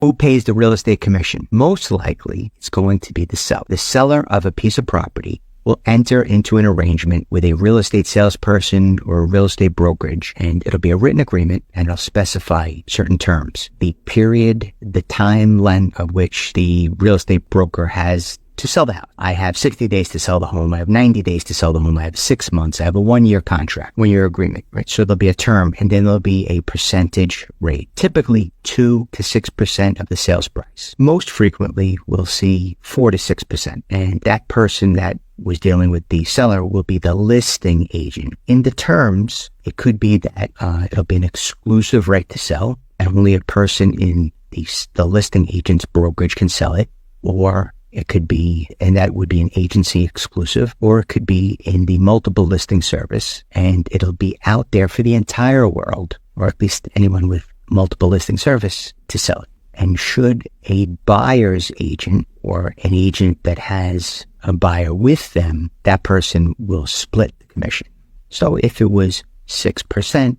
Who pays the real estate commission? Most likely, it's going to be the seller. The seller of a piece of property will enter into an arrangement with a real estate salesperson or a real estate brokerage, and it'll be a written agreement, and it'll specify certain terms. The period, the time length of which the real estate broker has to sell the house. I have 60 days to sell the home. I have 90 days to sell the home. I have 6 months. I have a 1-year contract, 1-year agreement, right? So there'll be a term, and then there'll be a percentage rate, typically 2 to 6% of the sales price. Most frequently, we'll see 4 to 6%. And that person that was dealing with the seller will be the listing agent. In the terms, it could be that it'll be an exclusive right to sell, and only a person in the listing agent's brokerage can sell it, or it could be, and that would be an agency exclusive, or it could be in the multiple listing service, and it'll be out there for the entire world, or at least anyone with multiple listing service, to sell it. And should a buyer's agent or an agent that has a buyer with them, that person will split the commission. So if it was 6%,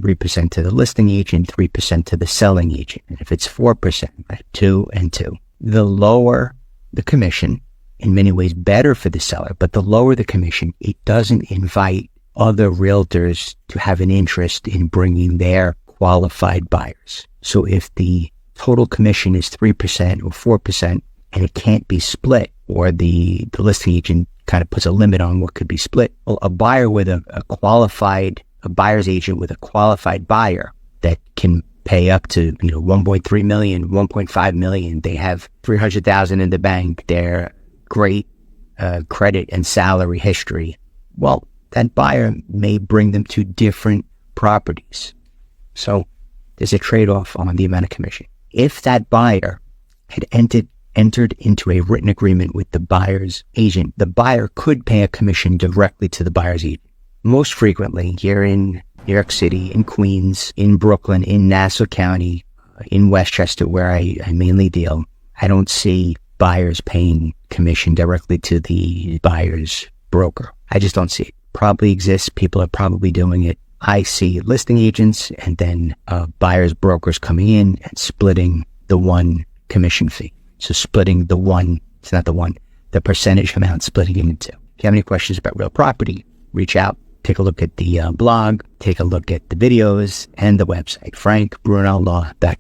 3% to the listing agent, 3% to the selling agent. And if it's 4%, right, 2 and 2. The lower the commission, in many ways better for the seller, but the lower the commission, it doesn't invite other realtors to have an interest in bringing their qualified buyers. So if the total commission is 3% or 4% and it can't be split, or the listing agent kind of puts a limit on what could be split, well, a buyer with a buyer's agent with a qualified buyer that can pay up to, 1.3 million, 1.5 million. They have 300,000 in the bank. They're great credit and salary history. Well, that buyer may bring them to different properties. So there's a trade-off on the amount of commission. If that buyer had entered into a written agreement with the buyer's agent, the buyer could pay a commission directly to the buyer's agent. Most frequently, here in New York City, in Queens, in Brooklyn, in Nassau County, in Westchester, where I mainly deal, I don't see buyers paying commission directly to the buyer's broker. I just don't see it. Probably exists. People are probably doing it. I see listing agents and then buyer's brokers coming in and splitting the one commission fee. So splitting the percentage amount, splitting it into two. If you have any questions about real property, reach out. Take a look at the blog, take a look at the videos and the website, frankbrunolaw.com.